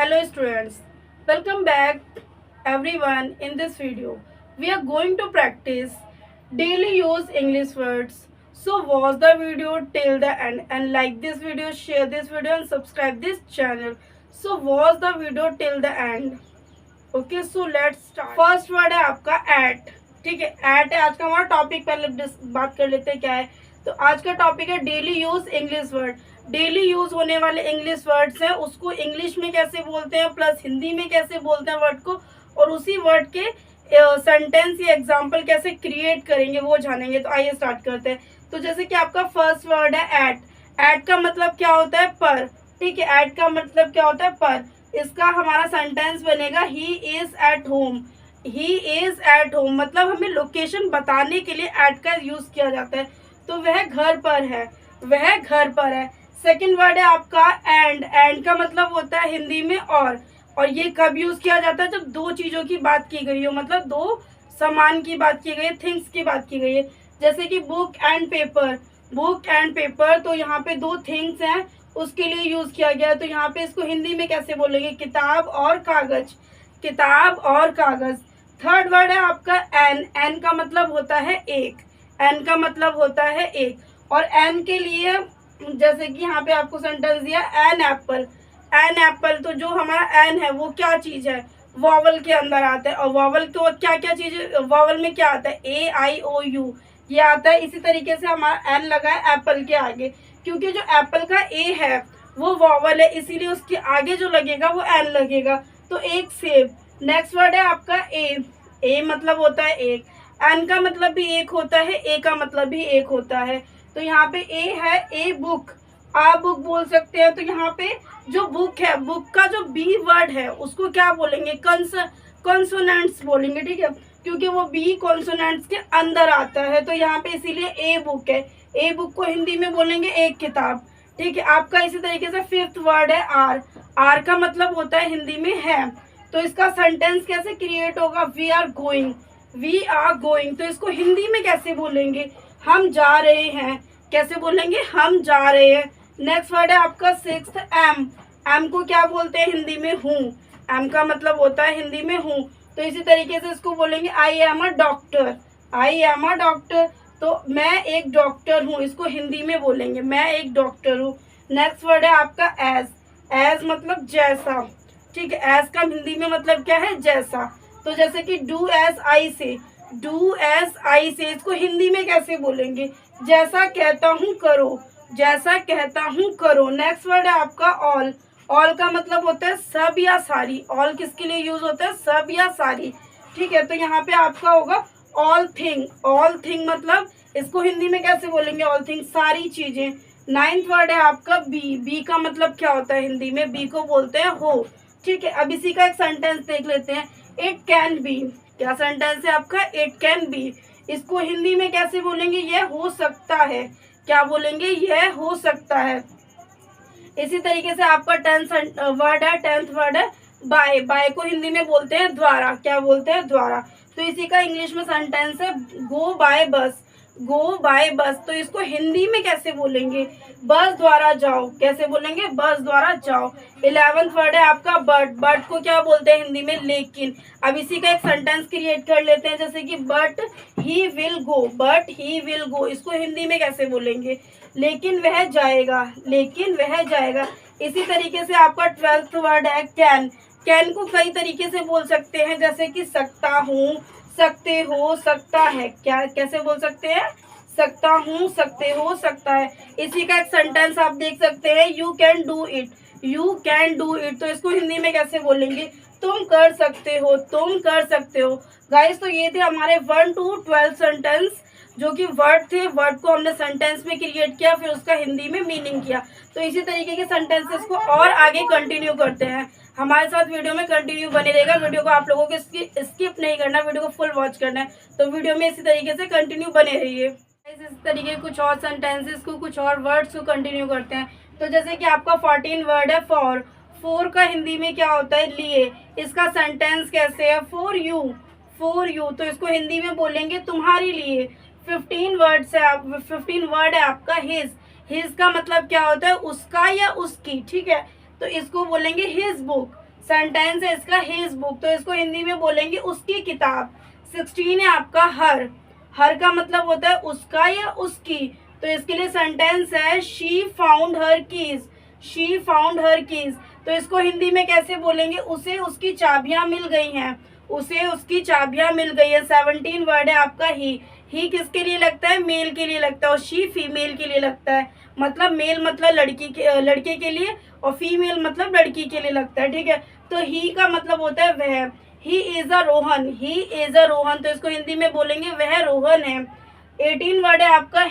Hello students, welcome back everyone. In this video, we are going to practice daily use English words. So watch the video till the end and like this video, share this video and subscribe this channel. So watch the video till the end. Okay, so let's start. First word है आपका at. ठीक है, at है आज का हमारा topic. पहले बात कर लेते हैं क्या है. तो आज का टॉपिक है daily use English word. Daily use होने वाले इंग्लिश वर्ड्स हैं, उसको इंग्लिश में कैसे बोलते हैं प्लस हिंदी में कैसे बोलते हैं वर्ड को, और उसी वर्ड के सेंटेंस या एग्जाम्पल कैसे क्रिएट करेंगे वो जानेंगे. तो आइए स्टार्ट करते हैं. तो जैसे कि आपका फर्स्ट वर्ड है एट. एट का मतलब क्या होता है? पर. ठीक है, एट का मतलब क्या होता है? पर. इसका हमारा सेंटेंस बनेगा he is at home. He is at home मतलब हमें लोकेशन बताने के लिए एट का यूज किया जाता है. तो वह घर पर है, वह घर पर है. सेकंड वर्ड है आपका एंड. एंड का मतलब होता है हिंदी में और ये कब यूज किया जाता है? जब दो चीजों की बात की गई हो, मतलब दो सामान की बात की गई है, थिंग्स की बात की गई है. जैसे कि book and paper. Book and paper, तो यहाँ पे दो थिंग्स हैं, उसके लिए यूज किया गया है. तो यहाँ पे इसको हिंदी में कैसे बोलेंगे? किताब और कागज. किताब और कागज. थर्ड वर्ड है आपका एन. एन का मतलब होता है एक. एन का मतलब होता है एक. और एन के लिए जैसे कि यहाँ पे आपको सेंटेंस दिया एन एप्पल. एन एप्पल, तो जो हमारा एन है वो क्या चीज है? वॉवल के अंदर आता है. और वॉवल तो क्या क्या चीज, वॉवल में क्या आता है? ए आई ओ यू ये आता है. इसी तरीके से हमारा एन लगा है एप्पल के आगे, क्योंकि जो एप्पल का ए है वो वॉवल है, इसीलिए उसके आगे जो लगेगा वो एन लगेगा. तो एक सेब. नेक्स्ट वर्ड है आपका ए. ए मतलब होता है एक. एन का मतलब भी एक होता है, ए का मतलब भी एक होता है. तो यहाँ पे ए है, ए बुक. आ बुक बोल सकते हैं. तो यहाँ पे जो बुक है, बुक का जो बी वर्ड है उसको क्या बोलेंगे? कॉन्सोनेंट्स बोलेंगे. ठीक है, क्योंकि वो बी कॉन्सोनेंट्स के अंदर आता है. तो यहाँ पे इसीलिए ए बुक है. ए बुक को हिंदी में बोलेंगे एक किताब. ठीक है, आपका इसी तरीके से फिफ्थ वर्ड है आर. आर का मतलब होता है हिंदी में है. तो इसका सेंटेंस कैसे क्रिएट होगा? We are going. We are going, तो इसको हिंदी में कैसे बोलेंगे? हम जा रहे हैं. कैसे बोलेंगे? हम जा रहे हैं. नेक्स्ट वर्ड है आपका सिक्स्थ एम. एम को क्या बोलते हैं हिंदी में? हूँ. एम का मतलब होता है हिंदी में हूँ. तो इसी तरीके से इसको बोलेंगे I am a doctor. I am a doctor, तो मैं एक डॉक्टर हूँ. इसको हिंदी में बोलेंगे मैं एक डॉक्टर हूँ. नेक्स्ट वर्ड है आपका एज. एज मतलब जैसा. ठीक है, एज का हिंदी में मतलब क्या है? जैसा. तो जैसे कि डू एज आई से. डू एज आई से, इसको हिंदी में कैसे बोलेंगे? जैसा कहता हूँ करो. जैसा कहता हूँ करो. नेक्स्ट वर्ड है आपका ऑल. ऑल का मतलब होता है सब या सारी. ऑल किसके लिए यूज होता है? सब या सारी. ठीक है, तो यहाँ पे आपका होगा ऑल थिंग. ऑल थिंग मतलब इसको हिंदी में कैसे बोलेंगे? ऑल थिंग, सारी चीजें. नाइन्थ वर्ड है आपका बी. बी का मतलब क्या होता है हिंदी में? बी को बोलते हैं हो. ठीक है, अब इसी का एक सेंटेंस देख लेते हैं. It can be. क्या सेंटेंस है आपका? It can be. इसको हिंदी में कैसे बोलेंगे? यह हो सकता है. क्या बोलेंगे? यह हो सकता है. इसी तरीके से आपका टेंथ वर्ड है, टेंथ वर्ड है बाय. बाय को हिंदी में बोलते हैं द्वारा. क्या बोलते हैं? द्वारा. तो इसी का इंग्लिश में सेंटेंस है गो बाय बस. गो बाय बस, तो इसको हिंदी में कैसे बोलेंगे? बस द्वारा जाओ. कैसे बोलेंगे? बस द्वारा जाओ. 11th वर्ड है आपका बट. बट को क्या बोलते हैं हिंदी में? लेकिन. अब इसी का एक सेंटेंस क्रिएट कर लेते हैं, जैसे कि but he will go. But he will go, इसको हिंदी में कैसे बोलेंगे? लेकिन वह जाएगा. लेकिन वह जाएगा. इसी तरीके से आपका 12th वर्ड है कैन. कैन को कई तरीके से बोल सकते हैं, जैसे कि सकता हूँ, सकते हो, सकता है. क्या कैसे बोल सकते हैं? सकता हूँ, सकते हो, सकता है. इसी का एक सेंटेंस आप देख सकते हैं, you can do it. You can do it, तो इसको हिंदी में कैसे बोलेंगे? तुम कर सकते हो, तुम कर सकते हो. गाइस, तो ये थे हमारे 1 to 12 सेंटेंस, जो कि वर्ड थे. वर्ड को हमने सेंटेंस में क्रिएट किया, फिर उसका हिंदी में मीनिंग किया. तो इसी तरीके के सेंटेंसेस को और आगे कंटिन्यू करते हैं. हमारे साथ वीडियो में कंटिन्यू बने रहेगा. वीडियो को आप लोगों को स्किप नहीं करना, वीडियो को फुल वॉच करना है. तो वीडियो में इसी तरीके से कंटिन्यू बने रहिए. इस तरीके कुछ और सेंटेंसेस को, कुछ और वर्ड्स को कंटिन्यू करते हैं. तो जैसे कि आपका 14 वर्ड है फॉर. फोर का हिंदी में क्या होता है? लिए. इसका सेंटेंस कैसे है? For you. फॉर यू, तो इसको हिंदी में बोलेंगे तुम्हारे लिए. 15 वर्ड्स है, 15 वर्ड है आपका हिज. हिज का मतलब क्या होता है? उसका या उसकी. ठीक है, तो इसको बोलेंगे हिज बुक. सेंटेंस है इसका हिज बुक, तो इसको हिंदी में बोलेंगे उसकी किताब। 16 है आपका हर, हर का मतलब होता है उसका या उसकी, तो इसके लिए सेंटेंस है she found her keys, she found her keys, तो इसको हिंदी में कैसे बोलेंगे, उसे उसकी चाबियां मिल गई हैं, उसे उसकी चाबियां मिल गई है। 17 वर्ड है आपका ही किसके लिए लगता है, मेल के लिए लगता है, और शी फीमेल के लिए लगता है, मतलब मेल मतलब लड़के के लिए, और फीमेल मतलब लड़की के लिए लगता है, ठीक है। तो ही का मतलब होता है वह, he is a Rohan, he is a Rohan, तो इसको हिंदी में बोलेंगे वह रोहन है। 18 वर्ड है आपका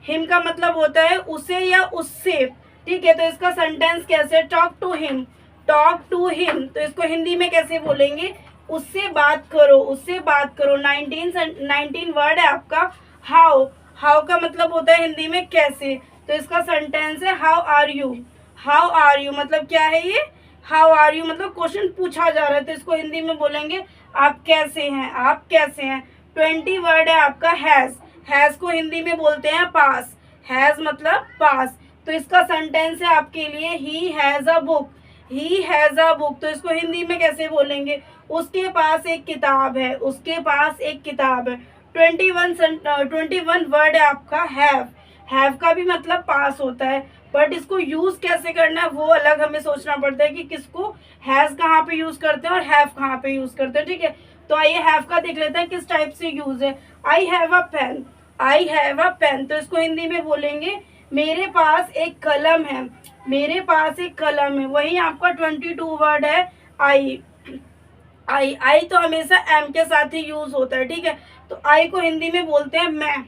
हिम का मतलब होता है उसे या उससे, ठीक है। तो इसका सेंटेंस कैसे, talk to him, talk to him, तो इसको हिंदी में कैसे बोलेंगे, उससे बात करो, उससे बात करो। 19 वर्ड है आपका हाउ, हाउ का मतलब होता है हिंदी में कैसे, तो इसका सेंटेंस है how are you, how are you मतलब क्या है ये, हाउ आर यू मतलब क्वेश्चन पूछा जा रहा है, तो इसको हिंदी में बोलेंगे आप कैसे हैं, आप कैसे हैं। 20 वर्ड है आपका हैज को हिंदी में बोलते हैं पास, हैज मतलब पास, तो इसका सेंटेंस है आपके लिए he has a book, he has a book, तो इसको हिंदी में कैसे बोलेंगे, उसके पास एक किताब है, उसके पास एक किताब है। 21 वर्ड है आपका हैव का भी मतलब पास होता है, बट इसको यूज कैसे करना है वो अलग हमें सोचना पड़ता है कि किसको हैज कहाँ पे यूज करते हैं और हैव कहाँ पे यूज करते हैं, ठीक है। तो आइए हैव का देख लेते हैं किस टाइप से यूज है। I have a pen, I have a pen, तो इसको हिंदी में बोलेंगे मेरे पास एक कलम है, मेरे पास एक कलम है। वही आपका 22 वर्ड है आई, आई तो हमेशा एम के साथ ही यूज होता है, ठीक है। तो आई को हिंदी में बोलते हैं मैं,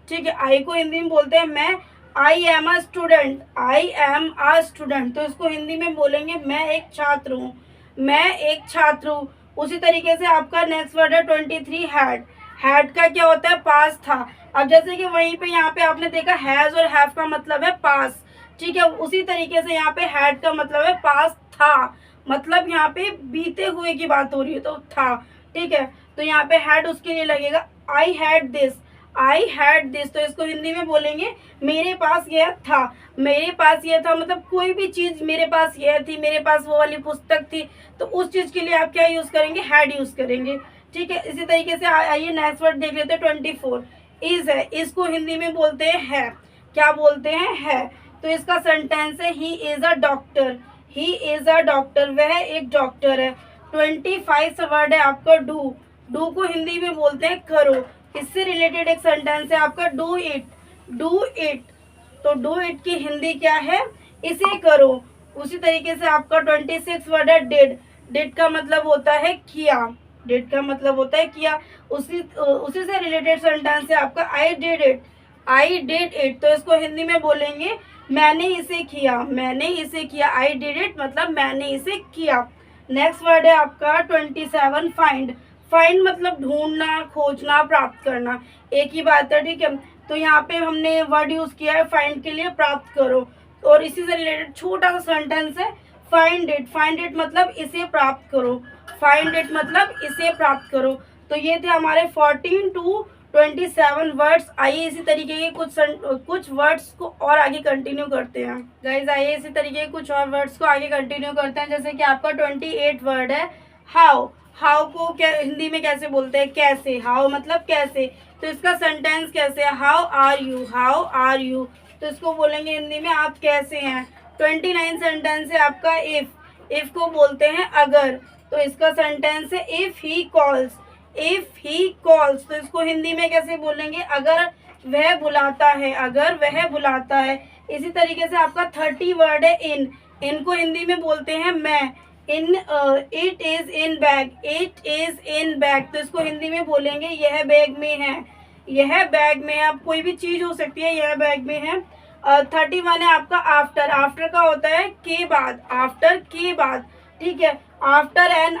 ठीक है, आई को हिंदी में बोलते हैं मैं। I am a student, I am a student, तो इसको हिंदी में बोलेंगे मैं एक छात्र हूँ, मैं एक छात्र हूँ। उसी तरीके से आपका नेक्स्ट वर्ड है 23 हैड का क्या होता है, पास था। अब जैसे कि वहीं पे यहाँ पे आपने देखा हैज और हैव का मतलब है पास, ठीक है, उसी तरीके से यहाँ पे हैड का मतलब है पास था, मतलब यहाँ पे बीते हुए की बात हो रही है तो था, ठीक है। तो यहाँ पे हैड उसके लिए लगेगा I had this, I had this, तो इसको हिंदी में बोलेंगे मेरे पास यह था, मेरे पास यह था मतलब कोई भी चीज मेरे पास यह थी, मेरे पास वो वाली पुस्तक थी, तो उस चीज के लिए आप क्या यूज करेंगे, हैड यूज करेंगे, ठीक है। इसी तरीके से आइए नेक्स्ट वर्ड देख लेते हैं 24 इज है, इसको हिंदी में बोलते हैं है, क्या बोलते हैं है, तो इसका सेंटेंस है he is a doctor, he is a doctor, वह एक डॉक्टर है। 25 वर्ड है आपका डू को हिंदी में बोलते हैं करो, इससे रिलेटेड एक सेंटेंस है आपका डू इट, डू इट, तो डू इट की हिंदी क्या है, इसे करो। उसी तरीके से आपका 26 वर्ड है डिड का मतलब होता है किया, डिड का मतलब होता है किया। उसी से रिलेटेड सेंटेंस है आपका I did it, I did it, तो इसको हिंदी में बोलेंगे मैंने इसे किया, मैंने इसे किया, आई डिड इट मतलब मैंने इसे किया। नेक्स्ट वर्ड है आपका 27 फाइंड मतलब ढूंढना, खोजना, प्राप्त करना, एक ही बात है, ठीक है। तो यहाँ पे हमने वर्ड यूज किया है फाइंड के लिए प्राप्त करो, और इसी से रिलेटेड छोटा सा सेंटेंस है फाइंड इट मतलब इसे प्राप्त करो, फाइंड इट मतलब इसे प्राप्त करो। तो ये थे हमारे 14 to 27 वर्ड्स। आइए इसी तरीके के कुछ वर्ड्स को और आगे कंटिन्यू करते हैं गाइज, आइए इसी तरीके के कुछ और वर्ड्स को आगे कंटिन्यू करते हैं। जैसे कि आपका 28 वर्ड है हाउ, हाउ को क्या हिंदी में कैसे बोलते हैं, कैसे, हाउ मतलब कैसे, तो इसका सेंटेंस कैसे है, how are you, how are you, तो इसको बोलेंगे हिंदी में आप कैसे हैं। 29 सेंटेंस है आपका इफ को बोलते हैं अगर, तो इसका सेंटेंस है if he calls, if he calls, तो इसको हिंदी में कैसे बोलेंगे, अगर वह बुलाता है, अगर वह बुलाता है। इसी तरीके से आपका 30 वर्ड है इन को हिंदी में बोलते हैं मैं, in it is in bag, it is in bag, तो इसको हिंदी में बोलेंगे यह बैग में है, यह बैग में है। अब कोई भी चीज हो सकती है, यह बैग में है। 31 है आपका आफ्टर का होता है के बाद, आफ्टर के बाद, ठीक है। आफ्टर एन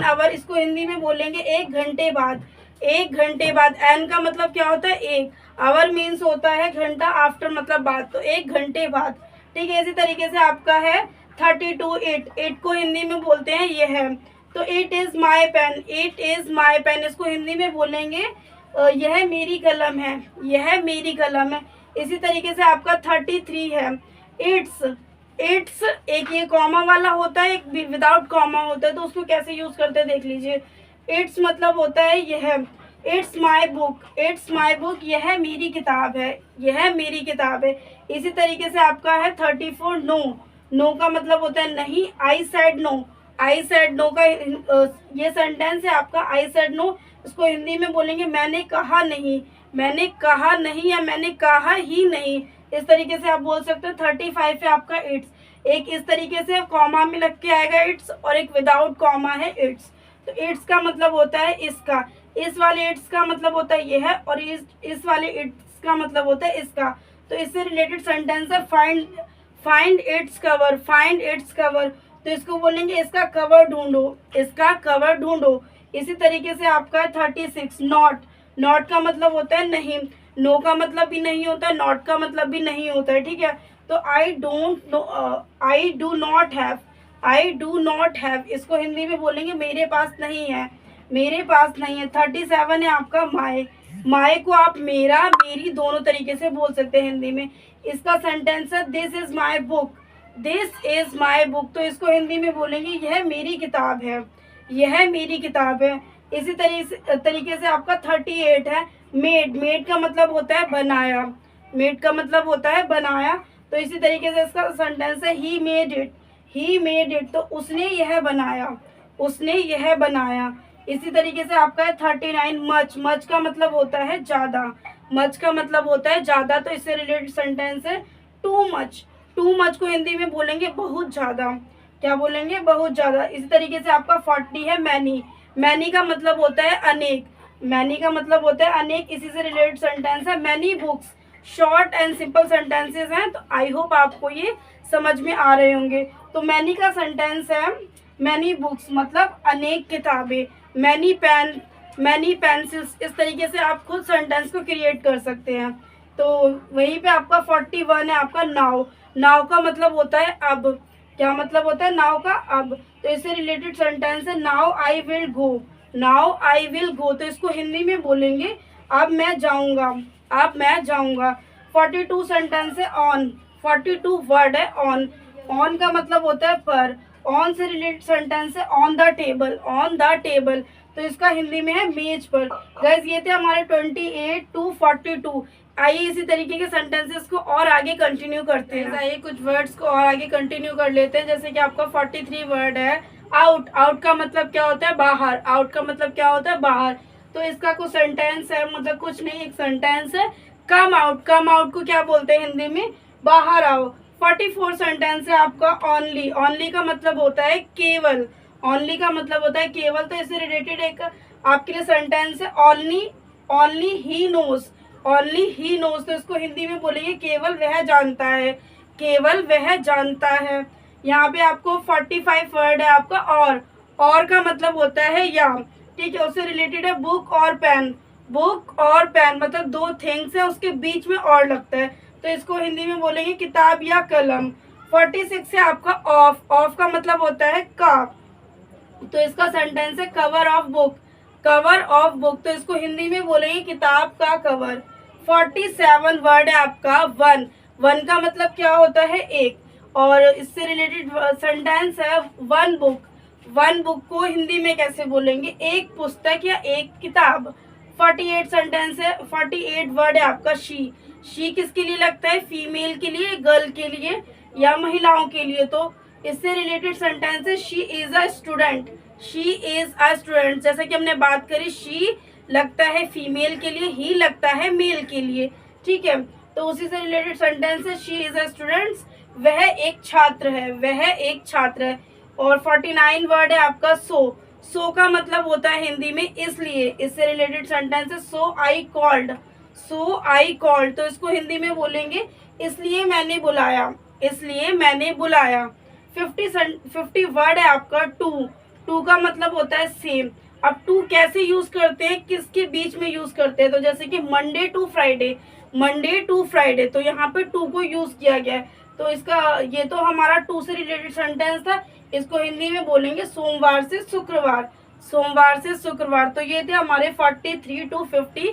आवर, इसको हिंदी में बोलेंगे एक घंटे बाद, एक घंटे बाद। एन का मतलब क्या होता है एक, आवर मीन्स होता है घंटा, आफ्टर मतलब बाद, तो एक घंटे बाद, ठीक है। इसी तरीके से आपका है 32 इट को हिंदी में बोलते हैं यह, तो it is my pen, it is my pen, इसको हिंदी में बोलेंगे यह मेरी कलम है, यह मेरी कलम है। इसी तरीके से आपका 33 है इट्स एक ये कॉमा वाला होता है, एक विदाउट कॉमा होता है, तो उसको कैसे यूज करते हैं देख लीजिए। इट्स मतलब होता है यह, it's my book, it's my book, यह मेरी किताब है, यह मेरी किताब है। इसी तरीके से आपका है 34 नो, नो का मतलब होता है नहीं, I said no, I said no का ये सेंटेंस है आपका, आई सेड नो, इसको हिंदी में बोलेंगे मैंने कहा नहीं, मैंने कहा नहीं या मैंने कहा ही नहीं, इस तरीके से आप बोल सकते हो। 35 है आपका इट्स, एक इस तरीके से कॉमा में लग के आएगा इट्स, और एक विदाउट कॉमा है इट्स। तो इट्स का मतलब होता है इसका, इस वाले इट्स का मतलब होता है यह, और इस वाले इट्स का मतलब होता है इसका। तो इससे रिलेटेड सेंटेंस है find, find its cover, find its cover, तो इसको बोलेंगे इसका कवर ढूंढो, इसका कवर ढूंढो। इसी तरीके से आपका 36 नॉट, नॉट का मतलब होता है नहीं, नो का मतलब भी नहीं होता है, नॉट का मतलब भी नहीं होता है, ठीक है। तो I don't know, I do not have, I do not have, इसको हिंदी में बोलेंगे मेरे पास नहीं है, मेरे पास नहीं है। 37 है आपका माई, माई को आप मेरा मेरी दोनों तरीके से बोल सकते हैं हिंदी में। इसका सेंटेंस है this is my book, this is my book, तो इसको हिंदी में बोलेंगे यह मेरी किताब है, यह मेरी किताब है। इसी तरीके से आपका 38 है मेड, मेड का मतलब होता है बनाया, मेड का मतलब होता है बनाया, तो इसी तरीके से इसका सेंटेंस है he made it, he made it, तो उसने यह बनाया, उसने यह बनाया। इसी तरीके से आपका है 39 मच, मच का मतलब होता है ज़्यादा, मच का मतलब होता है ज़्यादा, तो इससे रिलेटेड सेंटेंस है टू मच, टू मच को हिंदी में बोलेंगे बहुत ज़्यादा, क्या बोलेंगे बहुत ज़्यादा। इसी तरीके से आपका 40 है मैनी, मैनी का मतलब होता है अनेक, मैनी का मतलब होता है अनेक, इसी से रिलेटेड सेंटेंस है many books. Short and simple sentences हैं, तो आई होप आपको ये समझ में आ रहे होंगे। तो मैनी का सेंटेंस है मैनी बुक्स मतलब अनेक किताबें, मैनी पेन, मैनी पेंसिल्स, इस तरीके से आप खुद सेंटेंस को क्रिएट कर सकते हैं। तो वहीं पे आपका 41 है आपका नाउ, नाउ का मतलब होता है अब, क्या मतलब होता है नाउ का अब, तो इससे रिलेटेड सेंटेंस है now I will go, now I will go, तो इसको हिंदी में बोलेंगे अब मैं जाऊंगा, अब मैं जाऊंगा। 42 सेंटेंस है ऑन, 42 वर्ड है ऑन, ऑन का मतलब होता है पर, ऑन से रिलेटेड सेंटेंस है on the table, on the table, तो इसका हिंदी में है मेज पर। गाइस ये थे हमारे 28 to 42। आइए इसी तरीके के सेंटेंसेस को और आगे कंटिन्यू करते हैं। आइए कुछ वर्ड्स को और आगे कंटिन्यू कर लेते हैं। जैसे कि आपका 43 वर्ड है आउट, आउट का मतलब क्या होता है बाहर, आउट का मतलब क्या होता है बाहर, तो इसका कुछ सेंटेंस है, मतलब कुछ नहीं एक सेंटेंस है कम आउट, कम आउट को क्या बोलते हैं हिंदी में बाहर आओ। 44 सेंटेंस है आपका ओनली, ओनली का मतलब होता है केवल, ओनली का मतलब होता है केवल, तो इससे रिलेटेड एक आपके लिए सेंटेंस है ओनली, ओनली ही नोज, ओनली ही नोज, तो इसको हिंदी में बोलेंगे केवल वह जानता है, केवल वह जानता है। यहाँ पे आपको 45 वर्ड है आपका और का मतलब होता है या, ठीक है, उससे रिलेटेड है बुक और पेन, बुक और पेन मतलब दो थिंग्स है उसके बीच में और लगता है, तो इसको हिंदी में बोलेंगे किताब या कलम। 46 है आपका ऑफ, ऑफ का मतलब होता है का, तो इसका सेंटेंस है cover of book, cover of book, तो इसको हिंदी में बोलेंगे किताब का कवर। 47 वर्ड है आपका वन, वन का मतलब क्या होता है एक, और इससे रिलेटेड सेंटेंस है वन बुक, वन बुक को हिंदी में कैसे बोलेंगे एक पुस्तक या एक किताब। 48 सेंटेंस है, 48 वर्ड है आपका शी, शी किसके लिए लगता है फीमेल के लिए, गर्ल के लिए या महिलाओं के लिए, तो इससे रिलेटेड सेंटेंस है she is a student, she is a student, जैसे कि हमने बात करी शी लगता है फीमेल के लिए, ही लगता है मेल के लिए, ठीक है, तो उसी से रिलेटेड सेंटेंस है शी इज अ स्टूडेंट, वह एक छात्र है, वह एक छात्र है। और 49 वर्ड है आपका सो, सो का मतलब होता है हिंदी में इसलिए, इससे रिलेटेड सेंटेंस है सो I called, so I called, तो इसको हिंदी में बोलेंगे इसलिए मैंने बुलाया, इसलिए मैंने बुलाया। 50 वर्ड है आपका टू, टू का मतलब होता है सेम। अब टू कैसे यूज करते हैं, किसके बीच में यूज करते हैं, तो जैसे कि Monday to Friday, Monday to Friday, तो यहाँ पे टू को यूज किया गया है, तो इसका ये तो हमारा टू से रिलेटेड सेंटेंस था, इसको हिंदी में बोलेंगे सोमवार से शुक्रवार, सोमवार से शुक्रवार। तो ये थे हमारे 43 to 50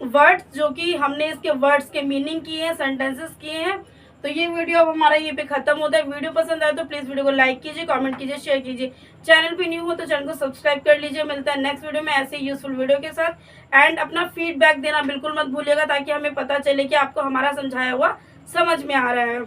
वर्ड्स, जो कि हमने इसके वर्ड्स के मीनिंग किए हैं, सेंटेंसेस किए हैं। तो ये वीडियो अब हमारा ये पे खत्म होता है। वीडियो पसंद आए तो प्लीज़ वीडियो को लाइक कीजिए, कमेंट कीजिए, शेयर कीजिए। चैनल पे न्यू हो तो चैनल को सब्सक्राइब कर लीजिए। मिलता है नेक्स्ट वीडियो में ऐसे यूजफुल वीडियो के साथ। एंड अपना फीडबैक देना बिल्कुल मत भूलिएगा, ताकि हमें पता चले कि आपको हमारा समझाया हुआ समझ में आ रहा है।